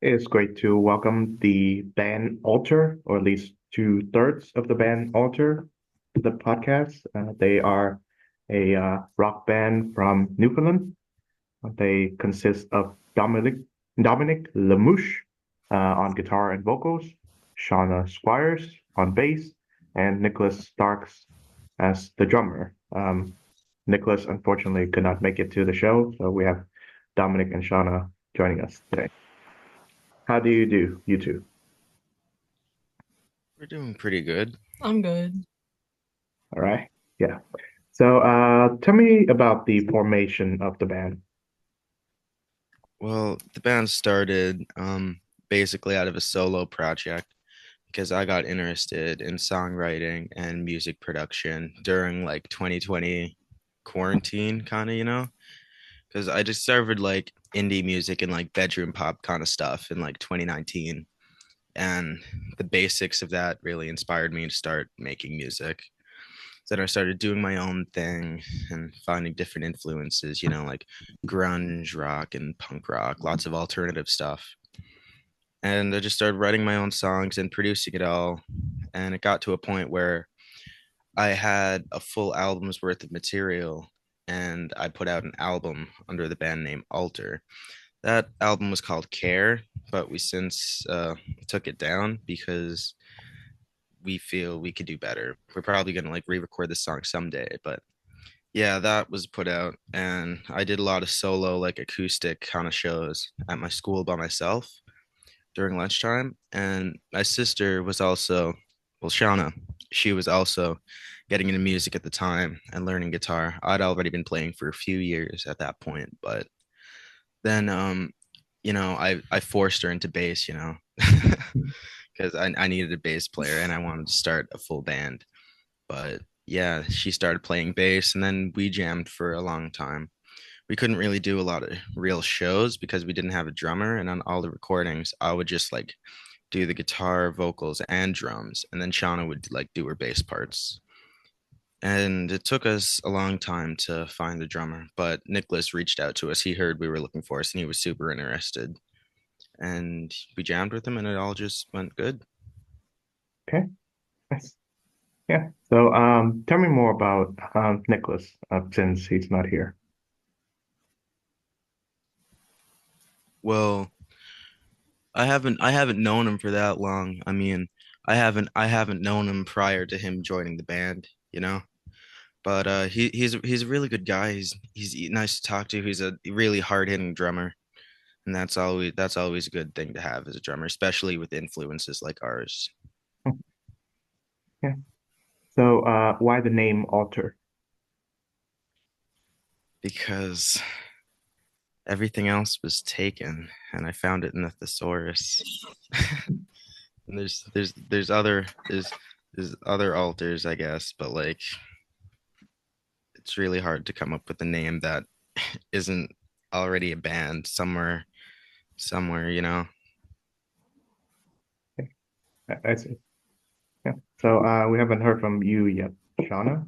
It's great to welcome the band Alter, or at least two-thirds of the band Alter, to the podcast. They are a rock band from Newfoundland. They consist of Dominick Lamouche on guitar and vocals, Shawna Squires on bass, and Nikolas Starkes as the drummer. Nicholas unfortunately could not make it to the show, so we have Dominic and Shawna joining us today. How do you do, you two? We're doing pretty good. I'm good. All right. Yeah. So, tell me about the formation of the band. Well, the band started basically out of a solo project because I got interested in songwriting and music production during like 2020 quarantine kind of, because I discovered like indie music and like bedroom pop kind of stuff in like 2019. And the basics of that really inspired me to start making music. Then I started doing my own thing and finding different influences, like grunge rock and punk rock, lots of alternative stuff. And I just started writing my own songs and producing it all. And it got to a point where I had a full album's worth of material and I put out an album under the band name Alter. That album was called Care, but we since took it down because we feel we could do better. We're probably gonna like re-record this song someday, but yeah, that was put out, and I did a lot of solo, like acoustic kind of shows at my school by myself during lunchtime. And my sister was also, well, Shauna, she was also getting into music at the time and learning guitar. I'd already been playing for a few years at that point, but then, I forced her into bass, because I needed a bass player and I wanted to start a full band. But yeah, she started playing bass and then we jammed for a long time. We couldn't really do a lot of real shows because we didn't have a drummer. And on all the recordings, I would just like do the guitar, vocals, and drums. And then Shauna would like do her bass parts. And it took us a long time to find the drummer, but Nicholas reached out to us. He heard we were looking for us and he was super interested. And we jammed with him and it all just went good. Okay. Nice. Yeah. So, tell me more about Nicholas, since he's not here. Well, I haven't known him for that long. I mean, I haven't known him prior to him joining the band, you know. But he's a really good guy. He's nice to talk to. He's a really hard-hitting drummer, and that's always a good thing to have as a drummer, especially with influences like ours, Yeah. So, why the name Alter? because everything else was taken, and I found it in the thesaurus. And there's other altars, I guess, but like it's really hard to come up with a name that isn't already a band somewhere. I see. Yeah. So, we haven't heard from you yet, Shauna.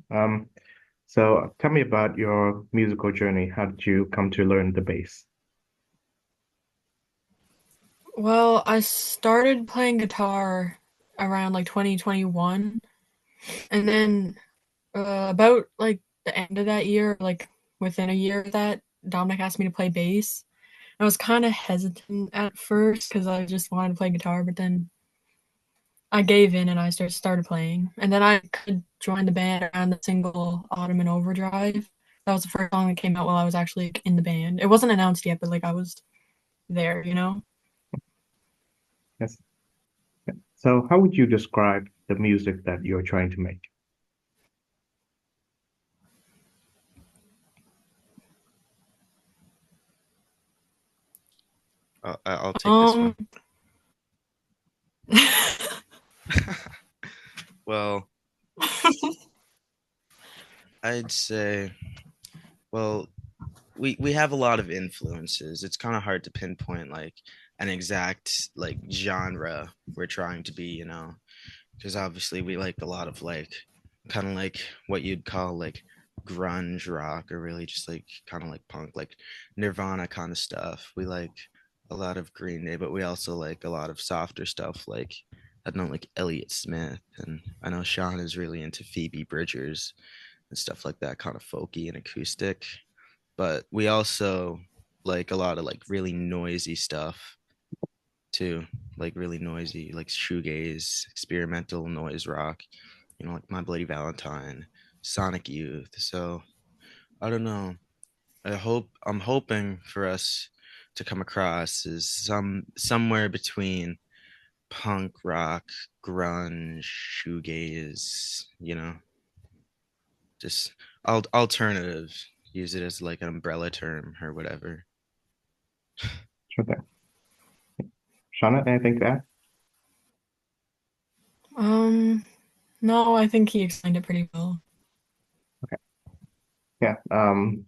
So tell me about your musical journey. How did you come to learn the bass? Well, I started playing guitar around like 2021, and then about like the end of that year, like within a year of that, Dominic asked me to play bass. I was kind of hesitant at first because I just wanted to play guitar, but then I gave in and I started playing. And then I could join the band around the single Autumn and Overdrive. That was the first song that came out while I was actually like, in the band. It wasn't announced yet, but like I was there. Yes. So how would you describe the music that you're trying to make? I'll take this Um, one. Well, I'd say, well, we have a lot of influences. It's kind of hard to pinpoint like an exact like genre we're trying to be, because obviously we like a lot of like kind of like what you'd call like grunge rock or really just like kind of like punk, like Nirvana kind of stuff. We like a lot of Green Day, but we also like a lot of softer stuff like I don't know, like Elliott Smith, and I know Sean is really into Phoebe Bridgers and stuff like that, kind of folky and acoustic. But we also like a lot of like really noisy stuff too, like really noisy, like shoegaze, experimental noise rock, like My Bloody Valentine, Sonic Youth. So I don't know. I'm hoping for us to come across is somewhere between punk rock, grunge, shoegaze, just alternative. Use it as like an umbrella term or whatever. Sure thing. Shawna, anything to add? No, I think he explained it pretty well. Okay. Yeah.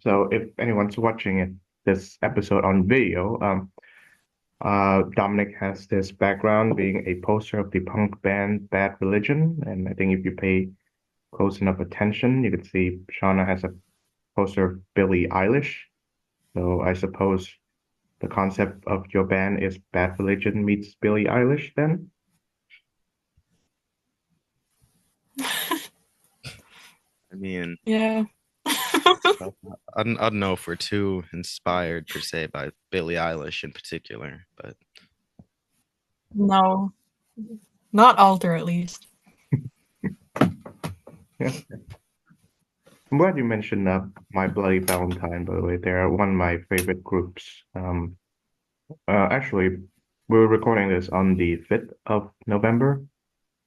So if anyone's watching this episode on video, Dominic has this background being a poster of the punk band Bad Religion, and I think if you pay close enough attention, you could see Shauna has a poster of Billie Eilish. So I suppose the concept of your band is Bad Religion meets Billie Eilish then? I mean, Yeah. I don't know if we're too inspired per se by Billie Eilish in particular, but No, not alter at least. Yeah. I'm glad you mentioned My Bloody Valentine, by the way. They're one of my favorite groups. Actually, we were recording this on the 5th of November.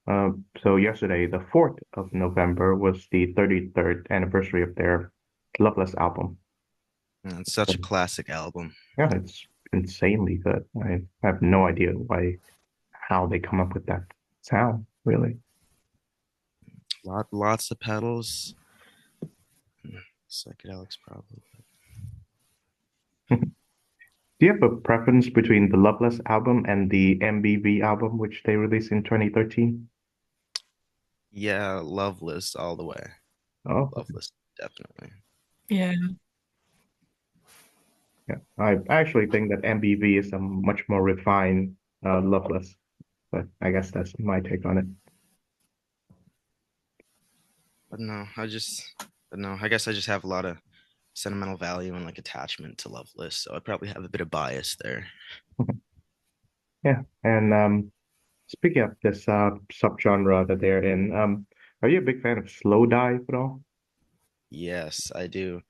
So yesterday, the 4th of November, was the 33rd anniversary of their Loveless album. it's such a classic album. Yeah, it's insanely good. I have no idea how they come up with that sound, really. Lots of pedals, psychedelics probably. Do you have a preference between the Loveless album and the MBV album, which they released in 2013? Yeah, Loveless all the way. Oh, Loveless, definitely. Yeah. yeah. I actually think that MBV is a much more refined Loveless, but I guess that's my take on it. But no, but no, I guess I just have a lot of sentimental value and like attachment to Loveless, so I probably have a bit of bias there. Yeah, and speaking of this subgenre that they're in, are you a big fan of slow dive at all? Yes, I do.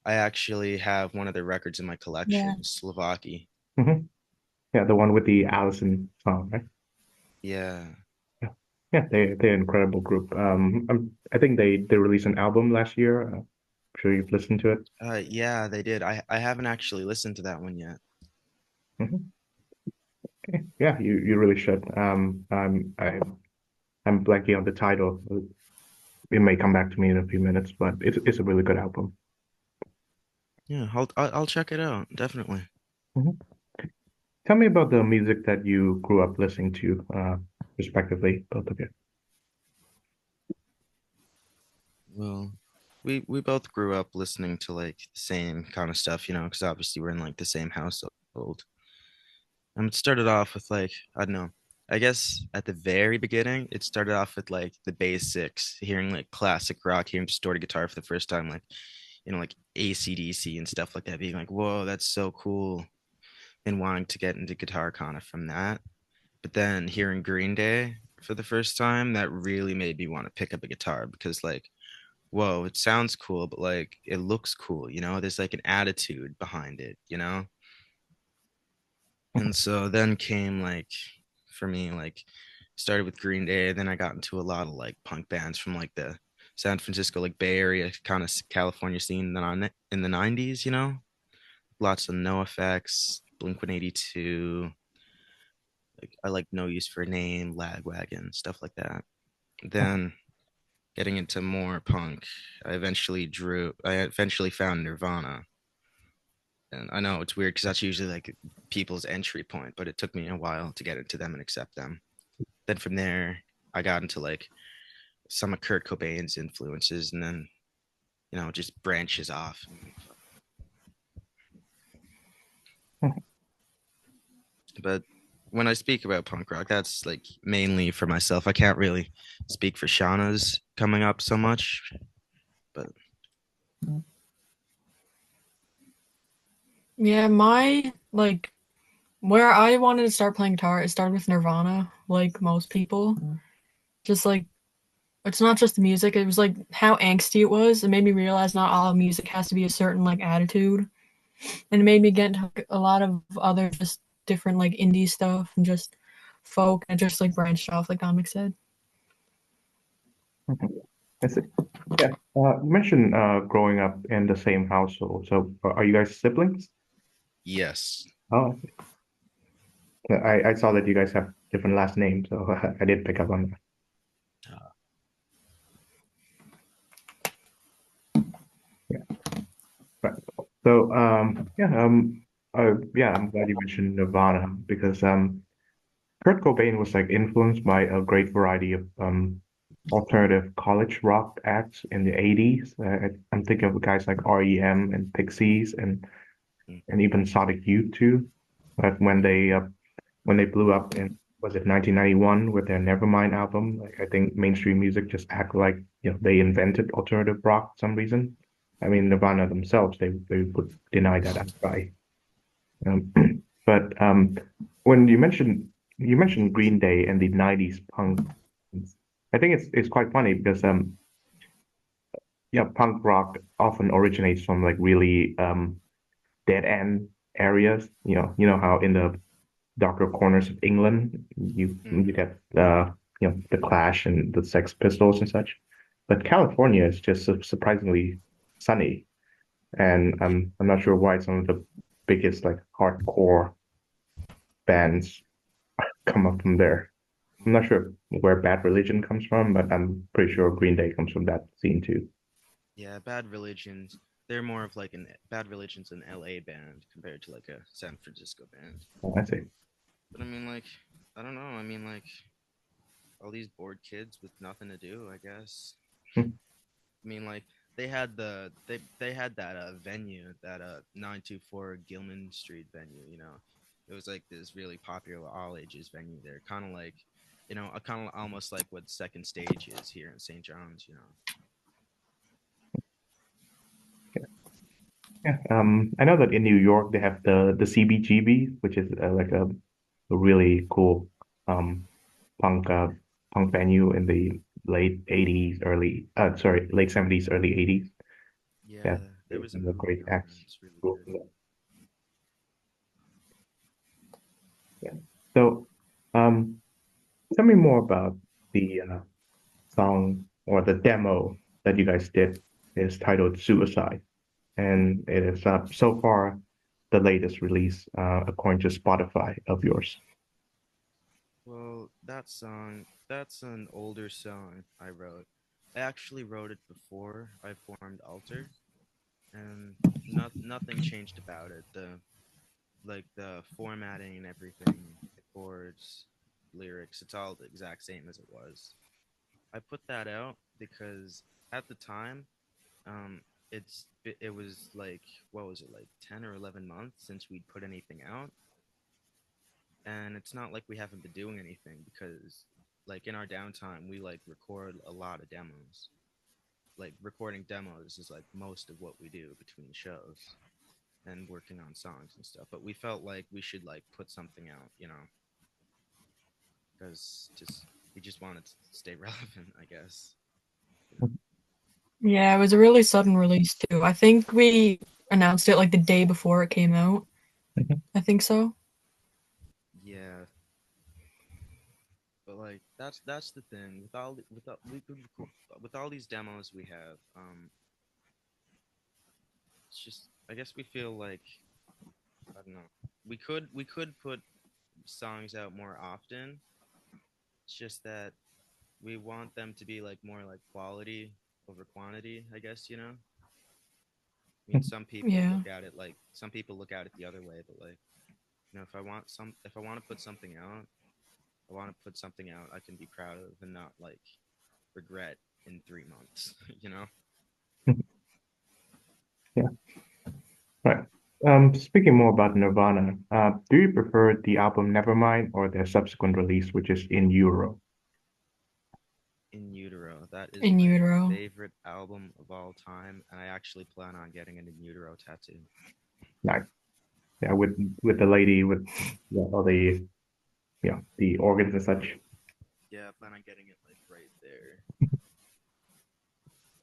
I actually have one of their records in my Yeah. collection, Slovakia. Hmm. Yeah, the one with the Allison song, right? Yeah. Yeah, yeah, they're an incredible group. I think they released an album last year. I'm sure you've listened to it. Yeah, they did. I haven't actually listened to that one yet. Hmm. Yeah, you really should. I'm blanking on the title. It may come back to me in a few minutes, but it's a really good album. Yeah, I'll check it out, definitely. Mhm. Tell me about the music that you grew up listening to, respectively, both of you. Well, we both grew up listening to like the same kind of stuff, because obviously we're in like the same household. It started off with like, I don't know. I guess at the very beginning, it started off with like the basics, hearing like classic rock, hearing distorted guitar for the first time, like AC/DC and stuff like that, being like, whoa, that's so cool. And wanting to get into guitar kind of from that. But then hearing Green Day for the first time, that really made me want to pick up a guitar because like, whoa, it sounds cool, but like it looks cool. There's like an attitude behind it. And so then came like for me, like started with Green Day, then I got into a lot of like punk bands from like the San Francisco, like Bay Area kind of California scene in the 90s. Lots of No Effects, Blink 182, like I like No Use for a Name, Lagwagon, stuff like that. Then getting into more punk, I eventually found Nirvana. And I know it's weird because that's usually like people's entry point, but it took me a while to get into them and accept them. Then from there, I got into like some of Kurt Cobain's influences, and then it just branches off. But when I speak about punk rock, that's like mainly for myself. I can't really speak for Shauna's coming up so much, but Yeah, my like where I wanted to start playing guitar, it started with Nirvana, like most people. Just like it's not just the music, it was like how angsty it was. It made me realize not all music has to be a certain like attitude. And it made me get into like, a lot of other just different like indie stuff and just folk and just like branched off like Dominic said. Mhm. I see. Yeah. You mentioned growing up in the same household. So are you guys siblings? yes. Oh, I saw that you guys have different last names, so I did pick up on Uh, that. Right. So, yeah, I'm glad you mentioned Nirvana because Kurt Cobain was like influenced by a great variety of alternative college rock acts in the 80s. I'm thinking of guys like REM and Pixies mm, and even Sonic Youth too. But when they blew up in was it 1991 with their Nevermind album, like I think mainstream music just act like they invented alternative rock for some reason. I mean, Nirvana themselves, they would deny that outright. Um, but when you mentioned Green Day and the '90s punk, I think it's quite funny because yeah, punk rock often originates from like really dead end areas. You know how in the darker corners of England you mm, get the Clash and the Sex Pistols and such, but California is just surprisingly sunny, and I'm not sure why some of the biggest like hardcore bands come up from there. I'm not sure where Bad Religion comes from, but I'm pretty sure Green Day comes from that scene too. yeah, Bad Religions. They're more of like an Bad Religion's an LA band compared to like a San Francisco band. Oh, I see. But I mean, like, I don't know. I mean, like, all these bored kids with nothing to do, I guess. Hmm. I mean, like, they had that venue, that 924 Gilman Street venue. It was like this really popular all ages venue there, kind of like, kind of almost like what Second Stage is here in St. John's. Yeah. I know that in New York they have the CBGB, which is like a really cool um punk uh punk venue in the late 80s, late 70s, early 80s. Yeah, Yeah, there was a some of the movie great on them. acts. It's really Cool. good. Yeah. So, um, tell me more about the song or the demo that you guys did. It's titled Suicide, and it is so far the latest release, according to Spotify, of yours. Well, that's an older song I wrote. I actually wrote it before I formed Alter, and nothing changed about it. The formatting and everything, the chords, lyrics, it's all the exact same as it was. I put that out because at the time, um, it was like, what was it, like 10 or 11 months since we'd put anything out, and it's not like we haven't been doing anything because like in our downtime we like record a lot of demos. Like recording demos is like most of what we do between shows and working on songs and stuff, but we felt like we should like put something out, because just we just wanted to stay relevant, I guess. Yeah, it was a really sudden release too. I think we announced it like the day before it came out. I think so. Yeah, but like that's the thing with we could with all these demos we have. It's just, I guess we feel like, I don't know, we could put songs out more often. It's just that we want them to be like more like quality over quantity, I guess. I mean, Yeah. some people look at it the other way, but like, if I want to put something out, I want to put something out I can be proud of and not like regret in 3 months, you know? Yeah, right. Speaking more about Nirvana, do you prefer the album Nevermind or their subsequent release, which is In Euro? In Utero, that is In my utero. favorite album of all time, and I actually plan on getting an In Utero tattoo. Like, yeah, with the lady with all the the organs and such. Yeah, I plan on getting it like right there.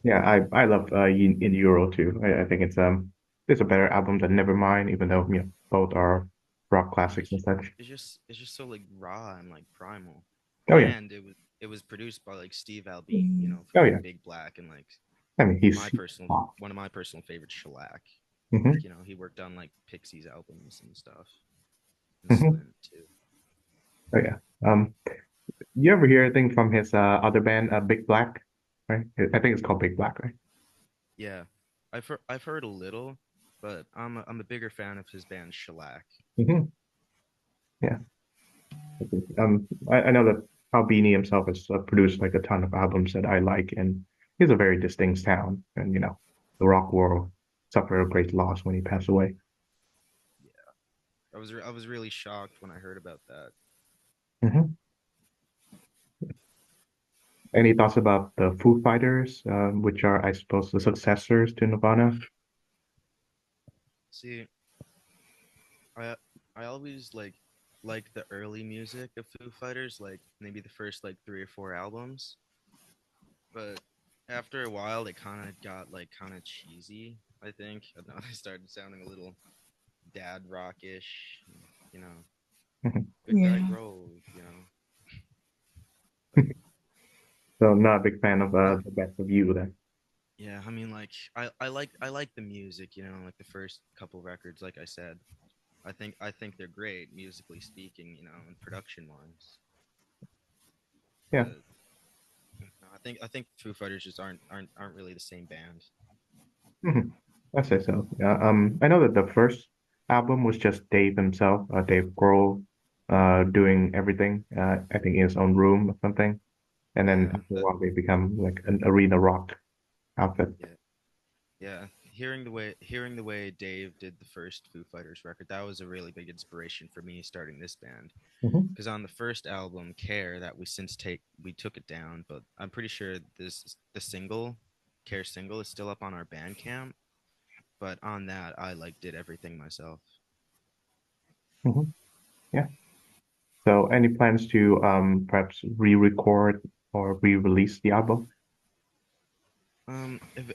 Yeah, I love In Euro too. I think it's a better album than Nevermind, even though both are rock classics and such. It's just so like raw and like primal, Oh yeah, and it was produced by like Steve Albini, Mm. from oh like yeah. Big Black and like I mean, my personal oh, one of my personal favorites, Shellac. hmm Like he worked on like Pixies albums and stuff, and hmm Slint too. oh yeah. You ever hear anything from his other band, Big Black? Right? I think it's called Big Black, right? Yeah, I've heard a little, but I'm a bigger fan of his band Shellac. Hmm Yeah. I know that Albini himself has produced like a ton of albums that I like, and he has a very distinct sound. And the rock world suffered a great loss when he passed away. Yeah, I was really shocked when I heard about that. Hmm Any thoughts about the Foo Fighters, which are, I suppose, the successors to Nirvana? See, I I always like the early music of Foo Fighters, like maybe the first like 3 or 4 albums, but after a while they kind of got like kind of cheesy. I think I don't know, they started sounding a little dad rockish, you know, Mhm. goodbye Yeah. road, like So I'm not a big fan of not the Best of You then. yeah. I mean, like I like the music, like the first couple records, like I said. I think they're great musically speaking, and production wise. Yeah, But no, I think Foo Fighters just aren't really the same band. hmm I say so. Yeah, I know that the first album was just Dave himself, Dave Grohl, doing everything. I think in his own room or something. And then Yeah, after a while, they become like an arena rock outfit. yeah, yeah. Hearing the way Dave did the first Foo Fighters record, that was a really big inspiration for me starting this band. Hmm Because on the first album, Care, that we took it down, but I'm pretty sure the single, Care single, is still up on our Bandcamp. But on that, I like did everything myself. hmm Yeah. So, any plans to perhaps re-record or re-release the album?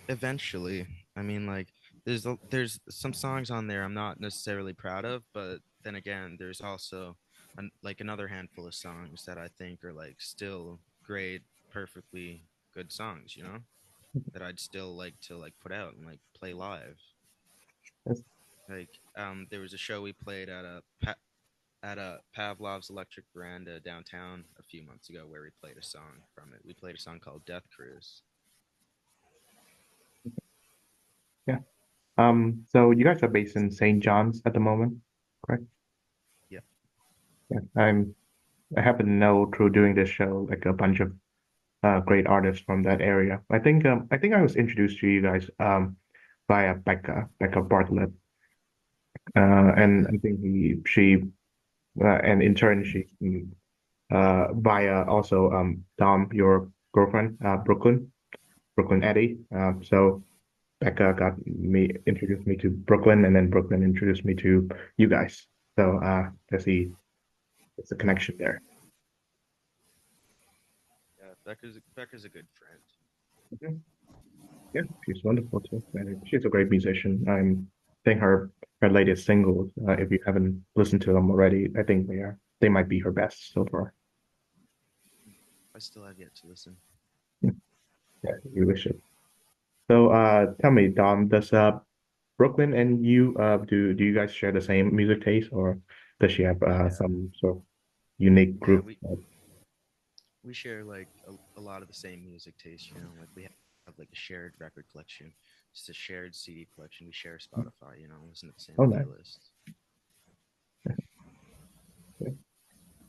Eventually, I mean, like, there's some songs on there I'm not necessarily proud of, but then again, there's also like another handful of songs that I think are like still great, perfectly good songs, that I'd still like to like put out and like play live. Yes. Like, there was a show we played at a Pavlov's Electric Veranda downtown a few months ago where we played a song from it. We played a song called Death Cruise. Yeah. So you guys are based in St. John's at the moment, correct? Yeah. Yeah. I happen to know through doing this show like a bunch of great artists from that area. I think I was introduced to you guys via Becca Bartlett, and Okay. I think and in turn she via also Dom, your girlfriend, Brooklyn Eddie. So Becca got me introduced me to Brooklyn, and then Brooklyn introduced me to you guys. So there's a connection there. Yeah, Becca's a good friend. Mhm. Yeah, she's wonderful too. And she's a great musician. I think her latest singles, if you haven't listened to them already, I think they might be her best so far. I still have yet to listen. Yeah, you wish it. So tell me, Dom, does Brooklyn and you do you guys share the same music taste, or does she have Yeah, some sort of unique yeah, group? we share like a lot of the same music taste. Like we have like a shared record collection, just a shared CD collection. We share Spotify. Listen to the same Oh, nice. playlists. Yeah.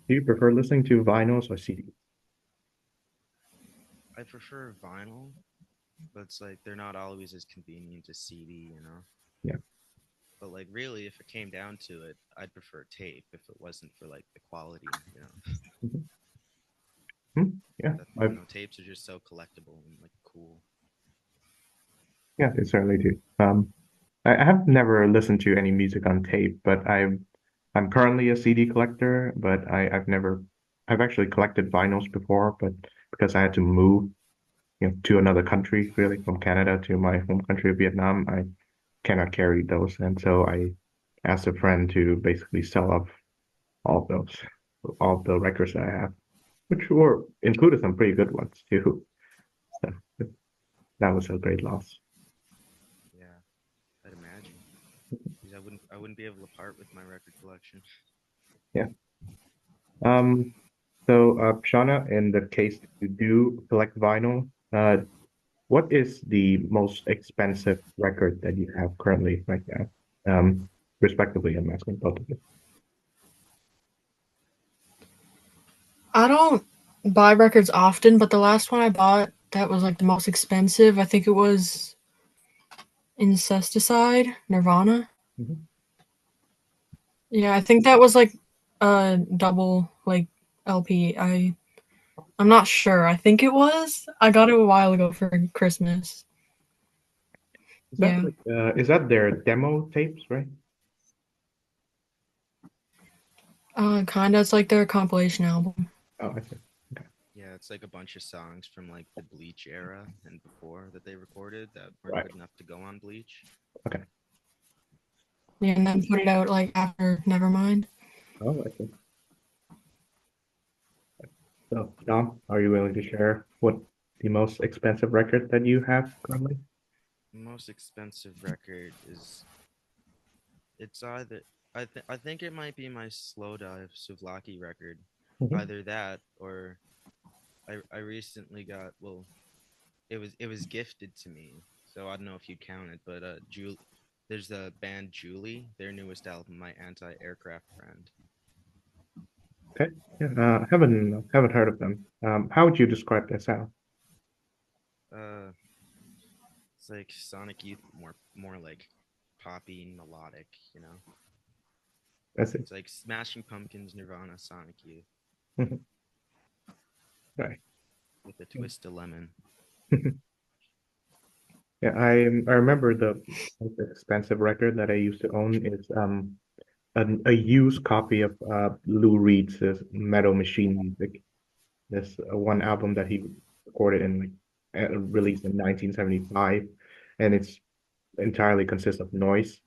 Do you prefer listening to vinyls or CDs? I prefer vinyl, but it's like they're not always as convenient as CD. Yeah. But like really, if it came down to it, I'd prefer tape if it wasn't for like the quality, you know. Mhm. Yeah, That I've tapes are just so collectible and like cool. yeah, they certainly do. I have never listened to any music on tape, but I'm currently a CD collector, but I've actually collected vinyls before, but because I had to move, to another country, really, from Canada to my home country of Vietnam, I cannot carry those, and so I asked a friend to basically sell off all of those, all of the records that I have, which were included some pretty good ones too. So that was a great loss. Yeah, I'd imagine. Because I wouldn't be able to part with my record collection. Yeah. Um, so, Shauna, in the case that you do collect vinyl, what is the most expensive record that you have currently right now? Respectively, I'm asking both of you. I don't buy records often, but the last one I bought that was like the most expensive, I think it was Incesticide, Nirvana. Mhm. Yeah, I think that was like a double like LP. I'm not sure. I think it was. I got it a while ago for Christmas. Yeah. Is that their demo tapes, right? Kinda. It's like their compilation album. Oh, I see. Okay. Yeah, it's like a bunch of songs from like the Bleach era and before that they recorded that weren't Right. good enough to go on Bleach. Okay. Yeah, and then put it out like after Nevermind. Oh, I see. So, Dom, are you willing to share what the most expensive record that you have currently? The most expensive record is it's either I think it might be my Slow Dive Souvlaki record. Mhm. Either that or I recently got it was gifted to me, so I don't know if you count it, but there's the band Julie, their newest album, My Anti-Aircraft Friend. Okay. Yeah. Haven't heard of them. How would you describe their sound? Uh, it's like Sonic Youth, more like poppy, melodic, you know. I see. It's like Smashing Pumpkins, Nirvana, Sonic Youth Mhm. Right. with a twist of lemon. Yeah, I remember the most expensive record that I used to own is a used copy of Lou Reed's Metal Machine Music. This one album that he recorded in released in 1975, and it's entirely consists of noise,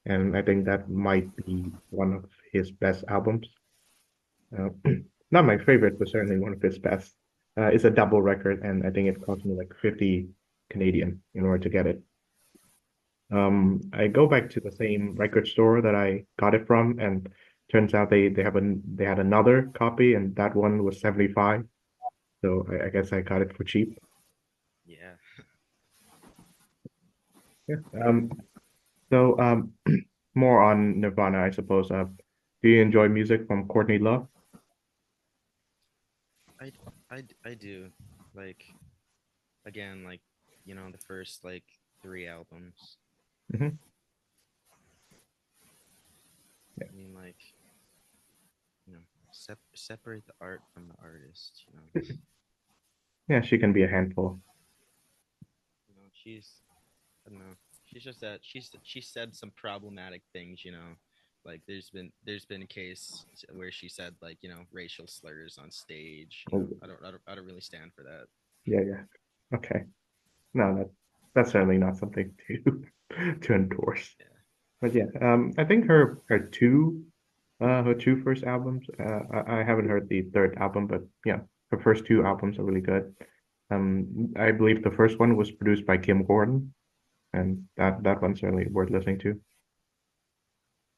and I think that might be one of his best albums. Uh, Not my favorite, but certainly one of his best. It's a double record, and I think it cost me like 50 Canadian in order to get it. I go back to the same record store that I got it from, and turns out they had another copy, and that one was 75. So I guess I got it for cheap. Yeah, Yeah. So more on Nirvana, I suppose. Do you enjoy music from Courtney Love? I I do like again like the first like three albums. Hmm. I mean like you know separate the art from the artist. Yeah, she can be a handful. She's I don't know. She's just that she said some problematic things. Like there's been a case where she said like racial slurs on stage. Oh, I don't really stand for that. yeah, yeah. Okay. No, that's certainly not something to to endorse. Yeah, But yeah, I think her two first albums. I haven't heard the third album, but yeah, her first two albums are really good. I believe the first one was produced by Kim Gordon, and that one's certainly worth listening to.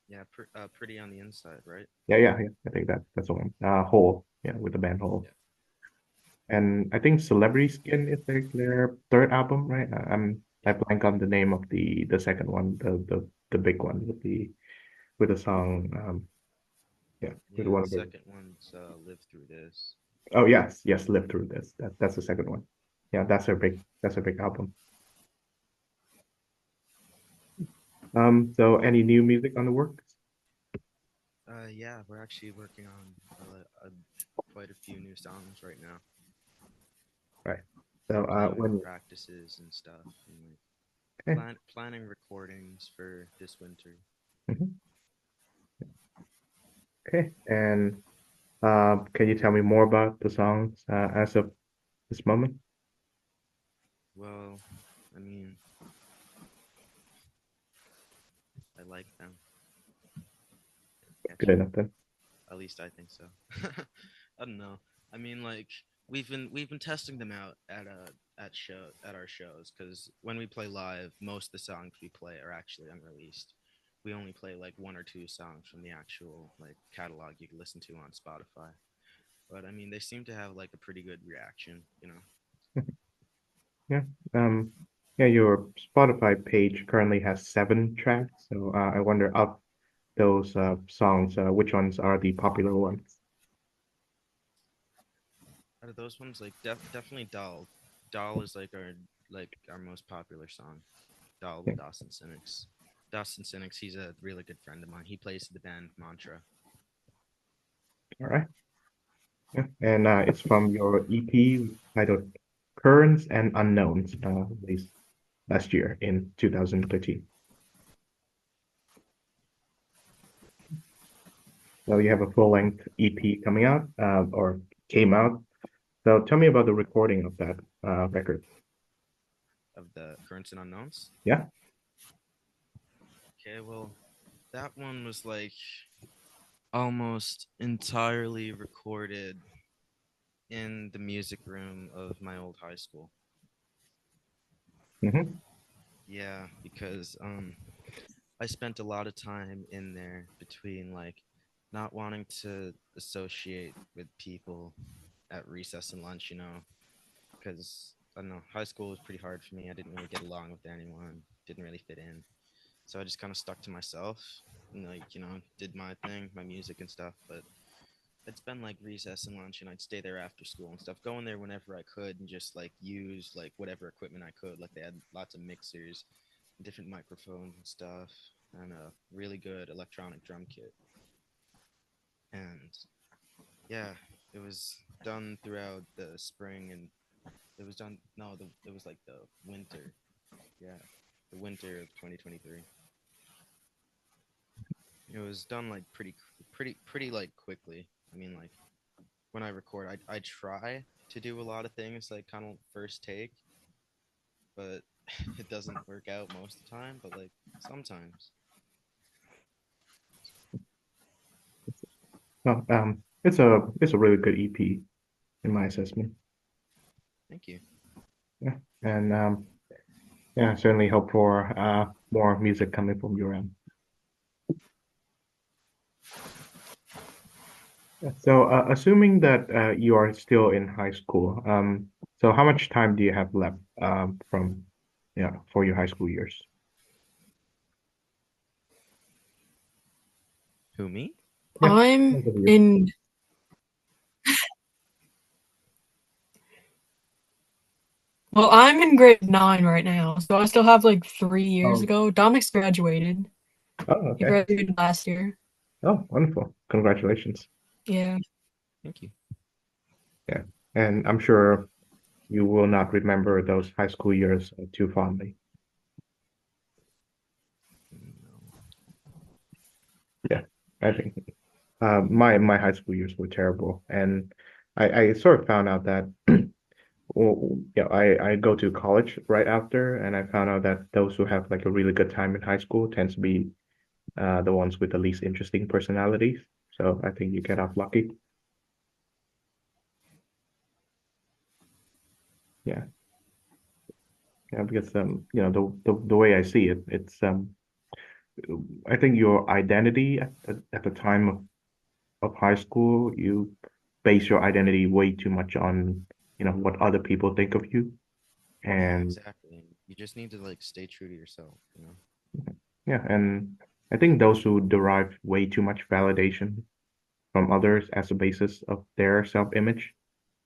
yeah, pretty on the inside, right? Yeah, yeah, yeah. I think that's the one. Hole, yeah, with the band Hole. Yeah, And I think Celebrity Skin is their third album, right? I yeah, blank on the name of the second one, the big one with the song, yeah, with yeah. one The of the. second one's "Live Through This." Oh yes, yes, Live Through This. That's the second one. Yeah, that's her big album. So any new music on the works? Yeah, we're actually working on quite a few new songs right now. Right. So Playing with when practices and stuff, and like okay. planning recordings for this winter. Mhm. Okay. And can you tell me more about the songs as of this moment? Well, I mean, I like them, Good catchy. enough then. At least I think so. I don't know. I mean, like we've been testing them out at our shows because when we play live, most of the songs we play are actually unreleased. We only play like one or two songs from the actual like catalog you can listen to on Spotify. But I mean, they seem to have like a pretty good reaction, you know. Yeah. Um, yeah, your Spotify page currently has 7 tracks. So I wonder of those songs, which ones are the popular ones? Out of those ones, like definitely Doll. Doll is like our most popular song. Doll Yeah. with Dawson Cynics. Dawson Cynics, he's a really good friend of mine. He plays the band Mantra. All right. Yeah. And it's from your EP titled Currents and Unknowns, released last year in 2013. So you have a full-length EP coming out, or came out. So tell me about the recording of that record. Of the Currents and Unknowns. Yeah. Okay, well, that one was like almost entirely recorded in the music room of my old high school. Hmm. Yeah, because I spent a lot of time in there between like not wanting to associate with people at recess and lunch, you know, because I don't know, high school was pretty hard for me. I didn't really get along with anyone, didn't really fit in. So I just kind of stuck to myself and like, you know, did my thing, my music and stuff. But I'd spend like recess and lunch and I'd stay there after school and stuff, going there whenever I could and just like use like whatever equipment I could. Like they had lots of mixers, different microphones and stuff, and a really good electronic drum kit. And yeah, it was done throughout the spring and it was done, no, it was like the winter. Yeah, the winter of 2023. It was done like pretty like quickly. I mean, like when I record, I try to do a lot of things like kind of first take, but it doesn't work out most of the time. But like sometimes. Well, it's a really good EP in my assessment. Thank you. Yeah. And yeah, certainly hope for more music coming from your end. Yeah. So, assuming that you are still in high school, so how much time do you have left from, yeah, for your high school years? Who, me? Yeah, I'm both of you. in, well, I'm in grade 9 right now, so I still have like 3 years Oh, ago. Dominick's graduated. oh, He okay. graduated last year. Oh, wonderful. Congratulations. Yeah. Thank you. Yeah. And I'm sure you will not remember those high school years too fondly. No. Yeah, I think my high school years were terrible, and I sort of found out that well, yeah, I go to college right after, and I found out that those who have like a really good time in high school tends to be the ones with the least interesting personalities. So I think you get off lucky. Yeah, yeah, because the way I see it, it's I think your identity at the time of high school, you base your identity way too much on, what other people think of you. Yeah, And exactly. You just need to like stay true to yourself, you know? yeah, and I think those who derive way too much validation from others as a basis of their self-image,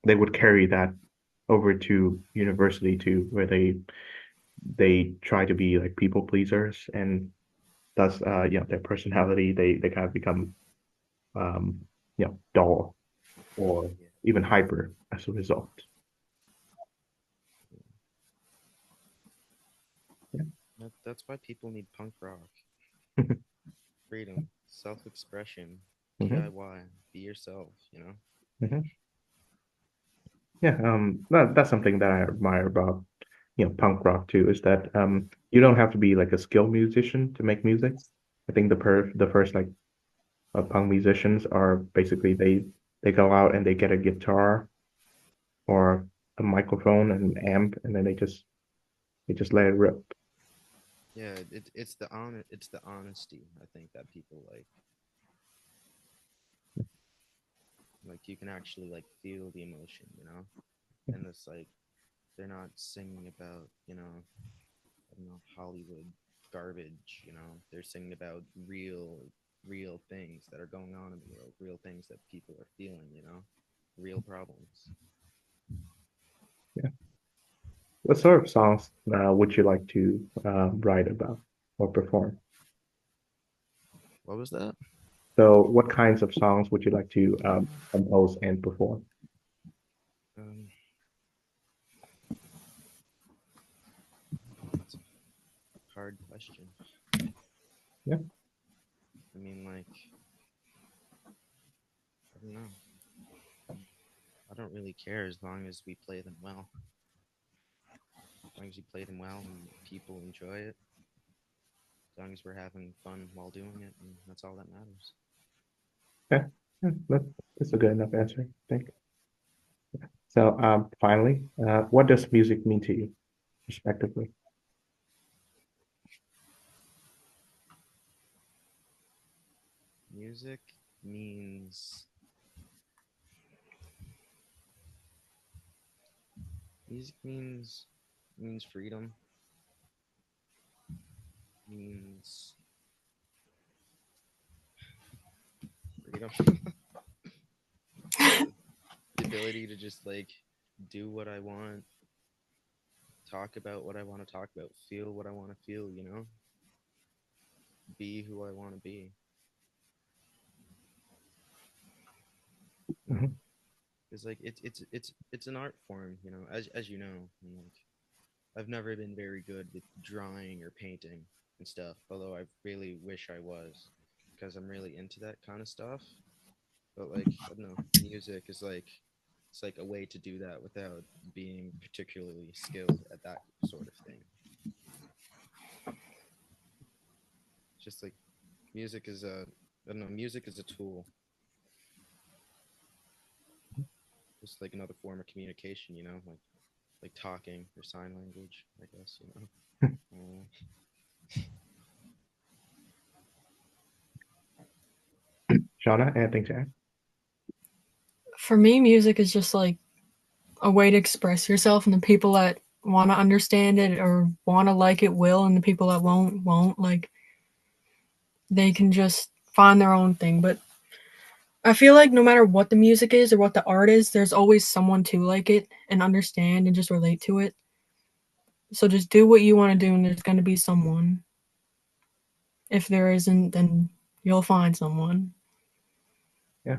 they would carry that over to university too, where they try to be like people pleasers and thus their personality, they kind of become dull or Yeah. even hyper as a result. Yeah. That's why people need punk rock. Freedom, self-expression, hmm DIY, be yourself, you know? hmm Yeah, that's something that I admire about, punk rock too, is that you don't have to be like a skilled musician to make music. I think the first like punk musicians are basically they go out and they get a guitar or a microphone and an amp, and then they just let it rip. Yeah, it's the honesty I think that people like. Like you can actually like feel the emotion, you know? And it's like they're not singing about, I don't know, Hollywood garbage, you know? They're singing about real things that are going on in the world, real things that people are feeling, you know? Real problems. Yeah. What sort of songs would you like to write about or perform? What was that? So, what kinds of songs would you like to compose and perform? Um, that's a hard question. Yeah. I mean, like, I don't know. I don't really care as long as we play them well. As long as you play them well and people enjoy it, as long as we're having fun while doing it, and that's all that matters. Yeah, yeah, that's a good enough answer, I think. So, finally, what does music mean to you, respectively? Music means music means freedom, means freedom, uh, the ability to just like do what I want, talk about what I want to talk about, feel what I want to feel, you know, be who I want to be, you know. Mhm. It's like it's an art form, you know, as you know, and like I've never been very good with drawing or painting and stuff, although I really wish I was because I'm really into that kind of stuff. But like, I don't know, music is like it's like a way to do that without being particularly skilled at that sort of thing. Just like music is a I don't know, music is a tool, just like another form of communication, you know, like talking or sign language, I guess, you know. Shauna, anything to add? For me, music is just like a way to express yourself, and the people that want to understand it or want to like it will, and the people that won't. Like they can just find their own thing. But I feel like no matter what the music is or what the art is, there's always someone to like it and understand and just relate to it. So just do what you want to do, and there's going to be someone. If there isn't, then you'll find someone. Yeah.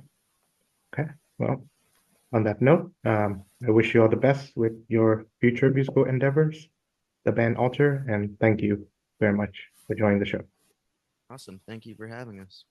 Okay. Well, on that note, I wish you all the best with your future musical endeavors, the band Alter, and thank you very much for joining the show. Awesome. Thank you for having us.